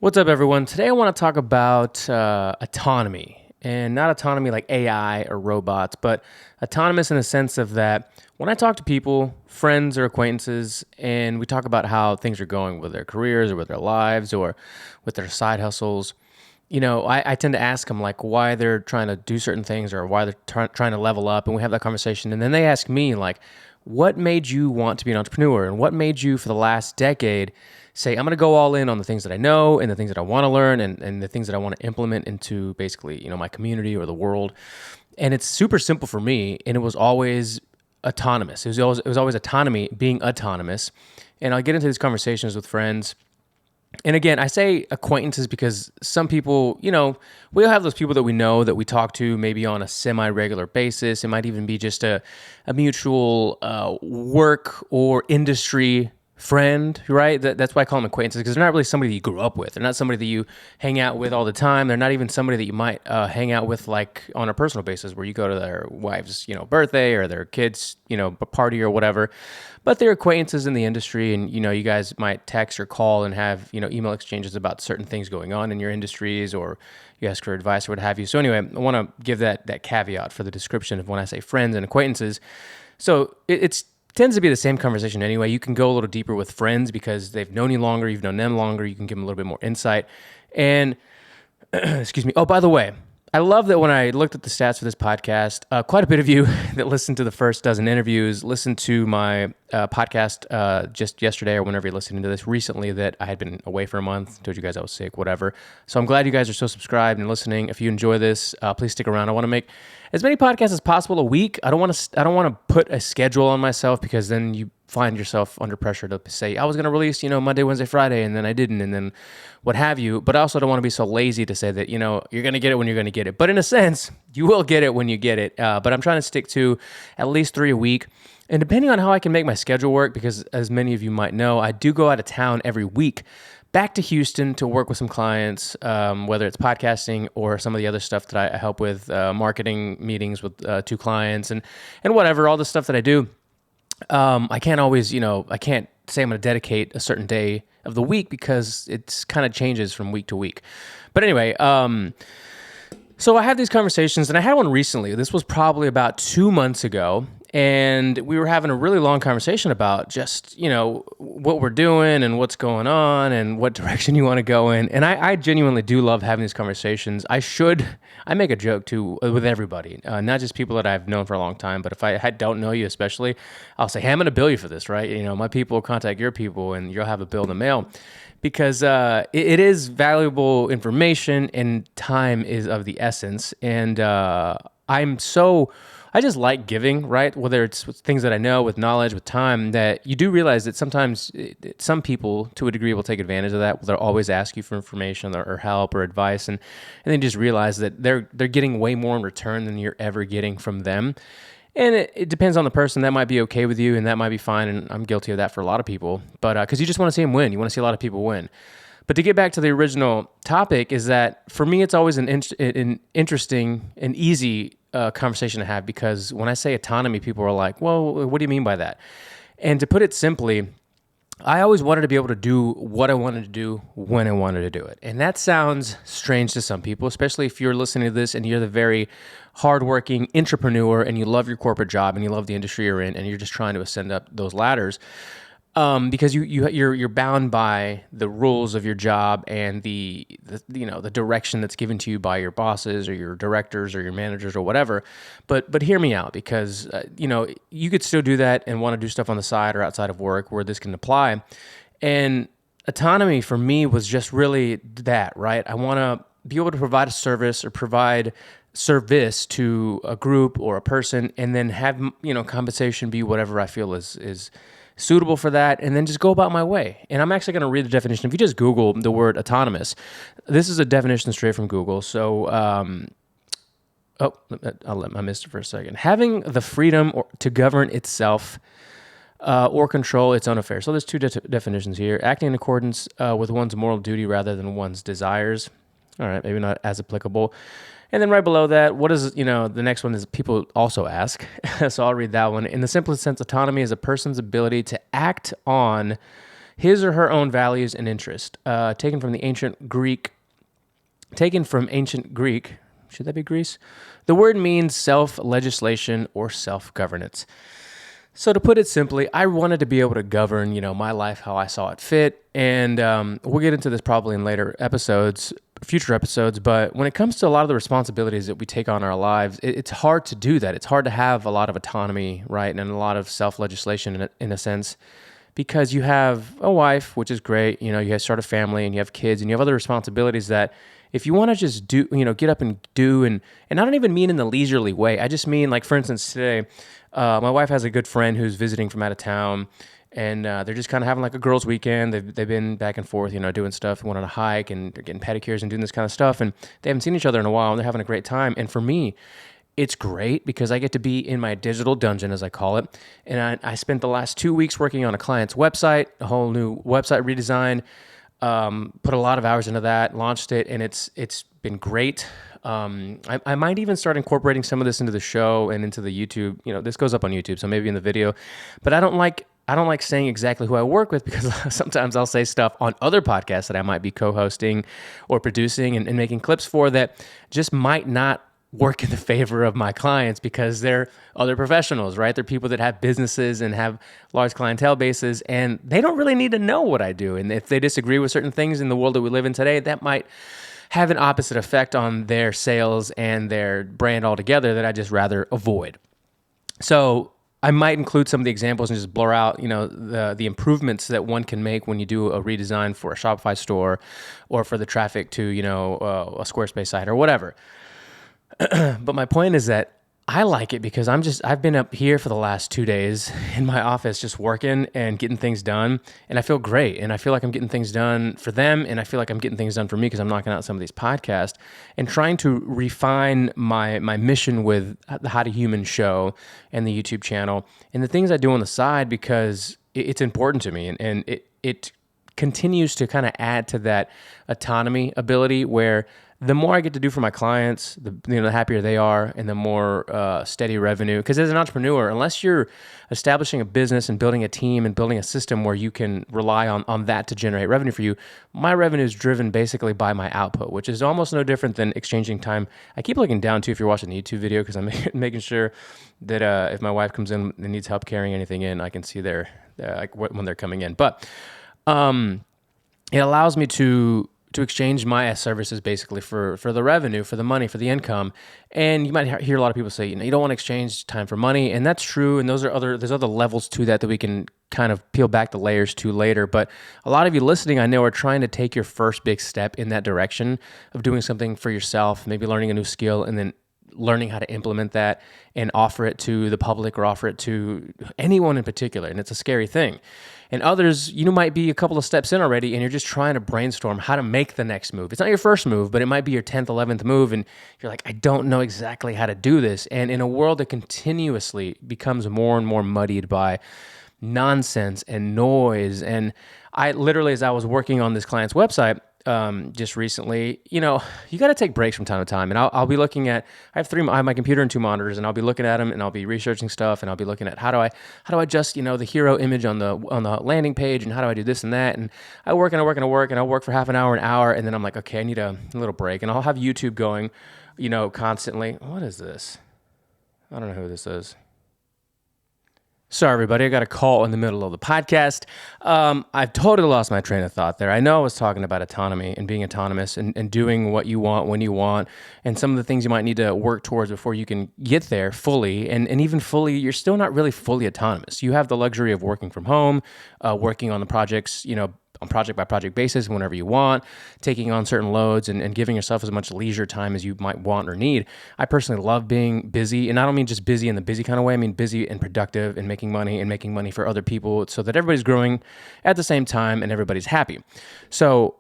What's up, everyone? Today I want to talk about autonomy, and not autonomy like AI or robots, but autonomous in the sense of that when I talk to people, friends or acquaintances, and we talk about how things are going with their careers or with their lives or with their side hustles, I tend to ask them like why they're trying to do certain things or why they're trying to level up, and we have that conversation, and then they ask me like, what made you want to be an entrepreneur, and what made you for the last decade say, I'm going to go all in on the things that I know and the things that I want to learn and the things that I want to implement into basically, my community or the world. And it's super simple for me. And it was always autonomous. It was always autonomy, being autonomous. And I'll get into these conversations with friends. And again, I say acquaintances because some people, we all have those people that we know that we talk to maybe on a semi-regular basis. It might even be just a mutual work or industry friend, right? That's why I call them acquaintances, because they're not really somebody that you grew up with. They're not somebody that you hang out with all the time. They're not even somebody that you might hang out with like on a personal basis where you go to their wife's, birthday or their kid's, party or whatever. But they're acquaintances in the industry, and, you guys might text or call and have, email exchanges about certain things going on in your industries, or you ask for advice or what have you. So anyway, I want to give that caveat for the description of when I say friends and acquaintances. So it's tends to be the same conversation anyway. You can go a little deeper with friends because they've known you longer, you've known them longer, you can give them a little bit more insight. And, excuse me. Oh, by the way, I love that when I looked at the stats for this podcast, quite a bit of you that listened to the first dozen interviews listened to my podcast just yesterday or whenever you're listening to this recently, that I had been away for a month, told you guys I was sick, whatever. So I'm glad you guys are so subscribed and listening. If you enjoy this, please stick around. I want to make as many podcasts as possible a week. I don't want to put a schedule on myself, because then you find yourself under pressure to say, I was going to release, Monday, Wednesday, Friday, and then I didn't, and then what have you. But I also don't want to be so lazy to say that, you're going to get it when you're going to get it. But in a sense, you will get it when you get it. But I'm trying to stick to at least 3 a week. And depending on how I can make my schedule work, because as many of you might know, I do go out of town every week back to Houston to work with some clients, whether it's podcasting or some of the other stuff that I help with, marketing meetings with 2 clients and whatever, all the stuff that I do. I can't always, I can't say I'm going to dedicate a certain day of the week because it's kind of changes from week to week. But anyway, so I have these conversations, and I had one recently. This was probably about 2 months ago, and we were having a really long conversation about just, what we're doing and what's going on and what direction you want to go in. And I genuinely do love having these conversations. I make a joke too with everybody, not just people that I've known for a long time, but if I don't know you especially, I'll say, hey, I'm going to bill you for this, right? My people will contact your people and you'll have a bill in the mail. Because it is valuable information, and time is of the essence. And I just like giving, right? Whether it's with things that I know, with knowledge, with time, that you do realize that sometimes some people, to a degree, will take advantage of that. They'll always ask you for information or help or advice, and then just realize that they're getting way more in return than you're ever getting from them. And it depends on the person. That might be okay with you, and that might be fine, and I'm guilty of that for a lot of people. But because you just want to see them win. You want to see a lot of people win. But to get back to the original topic, is that for me, it's always an interesting and easy conversation to have, because when I say autonomy, people are like, well, what do you mean by that? And to put it simply, I always wanted to be able to do what I wanted to do when I wanted to do it. And that sounds strange to some people, especially if you're listening to this and you're the very hardworking entrepreneur and you love your corporate job and you love the industry you're in and you're just trying to ascend up those ladders. Because you're bound by the rules of your job and the direction that's given to you by your bosses or your directors or your managers or whatever. But hear me out, because you could still do that and want to do stuff on the side or outside of work where this can apply. And autonomy for me was just really that, right? I want to be able to provide a service or provide service to a group or a person, and then have compensation be whatever I feel is suitable for that, and then just go about my way. And I'm actually going to read the definition. If you just Google the word autonomous, this is a definition straight from Google. So, I missed it for a second. Having the freedom to govern itself or control its own affairs. So there's 2 definitions here. Acting in accordance with one's moral duty rather than one's desires. All right, maybe not as applicable. And then right below that, what is, the next one is people also ask. So I'll read that one. In the simplest sense, autonomy is a person's ability to act on his or her own values and interests. Taken from ancient Greek, should that be Greece? The word means self-legislation or self-governance. So to put it simply, I wanted to be able to govern, my life how I saw it fit. And we'll get into this probably in future episodes. But when it comes to a lot of the responsibilities that we take on in our lives, it's hard to do that. It's hard to have a lot of autonomy, right? And a lot of self-legislation in a sense, because you have a wife, which is great. You have start a family and you have kids and you have other responsibilities that if you want to just do, get up and do, and I don't even mean in the leisurely way. I just mean, like, for instance, today, my wife has a good friend who's visiting from out of town, and they're just kind of having like a girls' weekend. They've been back and forth, doing stuff, went on a hike, and they're getting pedicures and doing this kind of stuff, and they haven't seen each other in a while, and they're having a great time. And for me, it's great because I get to be in my digital dungeon, as I call it, and I spent the last 2 weeks working on a client's website, a whole new website redesign. Put a lot of hours into that, launched it, and it's been great. I might even start incorporating some of this into the show and into the YouTube. This goes up on YouTube, so maybe in the video. But I don't like saying exactly who I work with because sometimes I'll say stuff on other podcasts that I might be co-hosting or producing and making clips for that just might not work in the favor of my clients because they're other professionals, right? They're people that have businesses and have large clientele bases, and they don't really need to know what I do. And if they disagree with certain things in the world that we live in today, that might have an opposite effect on their sales and their brand altogether that I just rather avoid. So I might include some of the examples and just blur out, the improvements that one can make when you do a redesign for a Shopify store or for the traffic to, a Squarespace site or whatever. But my point is that I like it because I've been up here for the last 2 days in my office just working and getting things done, and I feel great, and I feel like I'm getting things done for them, and I feel like I'm getting things done for me because I'm knocking out some of these podcasts and trying to refine my mission with the How to Human show and the YouTube channel and the things I do on the side because it's important to me, and it continues to kind of add to that autonomy ability where the more I get to do for my clients, the happier they are, and the more steady revenue. Because as an entrepreneur, unless you're establishing a business and building a team and building a system where you can rely on that to generate revenue for you, my revenue is driven basically by my output, which is almost no different than exchanging time. I keep looking down too if you're watching the YouTube video because I'm making sure that if my wife comes in and needs help carrying anything in, I can see when they're coming in. But it allows me to exchange my services basically for the revenue, for the money, for the income. And you might hear a lot of people say, you don't want to exchange time for money. And that's true. And there's other levels to that we can kind of peel back the layers to later. But a lot of you listening, I know, are trying to take your first big step in that direction of doing something for yourself, maybe learning a new skill, and then learning how to implement that and offer it to the public or offer it to anyone in particular. And it's a scary thing. And others, you might be a couple of steps in already and you're just trying to brainstorm how to make the next move. It's not your first move, but it might be your 10th, 11th move. And you're like, I don't know exactly how to do this. And in a world that continuously becomes more and more muddied by nonsense and noise. And I literally, as I was working on this client's website, just recently, you got to take breaks from time to time. And I'll be looking at, I have my computer and 2 monitors, and I'll be looking at them, and I'll be researching stuff, and I'll be looking at how do I adjust, the hero image on the landing page, and how do I do this and that. And I work and I work and I work, and I'll work for half an hour, and then I'm like, okay, I need a little break. And I'll have YouTube going, constantly. What is this? I don't know who this is. Sorry, everybody. I got a call in the middle of the podcast. I've totally lost my train of thought there. I know I was talking about autonomy and being autonomous and doing what you want when you want, and some of the things you might need to work towards before you can get there fully. And even fully, you're still not really fully autonomous. You have the luxury of working from home, working on the projects, on project by project basis whenever you want, taking on certain loads and giving yourself as much leisure time as you might want or need. I personally love being busy, and I don't mean just busy in the busy kind of way. I mean busy and productive and making money for other people so that everybody's growing at the same time and everybody's happy. So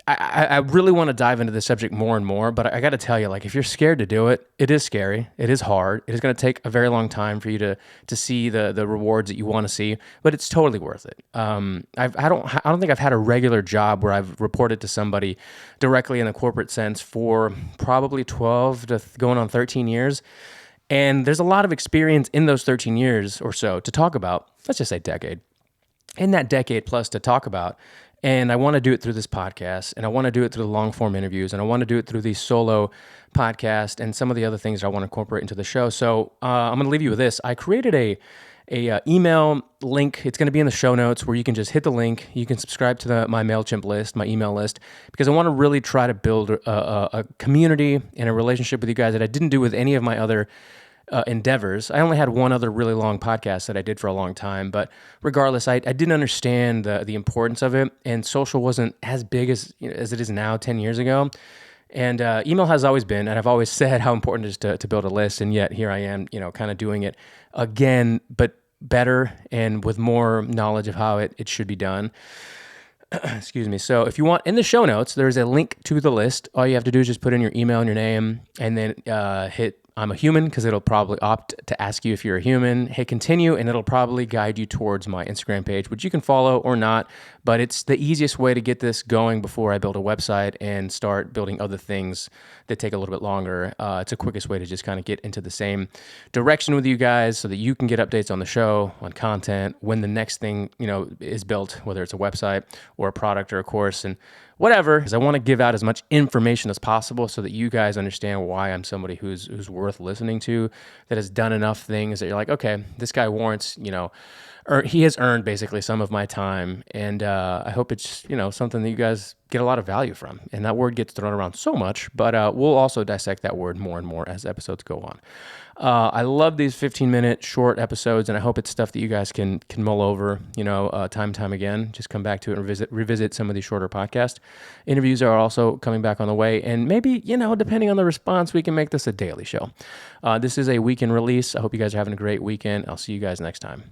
I really want to dive into this subject more and more, but I got to tell you, if you're scared to do it, it is scary. It is hard. It is going to take a very long time for you to see the rewards that you want to see, but it's totally worth it. I don't think I've had a regular job where I've reported to somebody directly in the corporate sense for probably 12 to going on 13 years. And there's a lot of experience in those 13 years or so to talk about. Let's just say decade. in that decade plus to talk about. And I want to do it through this podcast, and I want to do it through the long form interviews, and I want to do it through these solo podcasts and some of the other things I want to incorporate into the show. So I'm going to leave you with this. I created a email link. It's going to be in the show notes where you can just hit the link. You can subscribe to my MailChimp list, my email list, because I want to really try to build a community and a relationship with you guys that I didn't do with any of my other endeavors. I only had one other really long podcast that I did for a long time, but regardless, I didn't understand the importance of it, and social wasn't as big as it is now 10 years ago. And email has always been, and I've always said how important it is to build a list, and yet here I am, kind of doing it again, but better and with more knowledge of how it should be done. Excuse me. So if you want, in the show notes, there's a link to the list. All you have to do is just put in your email and your name, and then hit I'm a human, because it'll probably opt to ask you if you're a human. Hit continue, and it'll probably guide you towards my Instagram page, which you can follow or not. But it's the easiest way to get this going before I build a website and start building other things that take a little bit longer. It's the quickest way to just kind of get into the same direction with you guys so that you can get updates on the show, on content, when the next thing, is built, whether it's a website or a product or a course and whatever. Because I want to give out as much information as possible so that you guys understand why I'm somebody who's worth listening to, that has done enough things that you're like, okay, this guy warrants, he has earned basically some of my time, and I hope it's something that you guys get a lot of value from. And that word gets thrown around so much, but we'll also dissect that word more and more as episodes go on. I love these 15-minute short episodes, and I hope it's stuff that you guys can mull over, time and time again. Just come back to it and revisit some of these shorter podcast interviews are also coming back on the way, and maybe depending on the response, we can make this a daily show. This is a weekend release. I hope you guys are having a great weekend. I'll see you guys next time.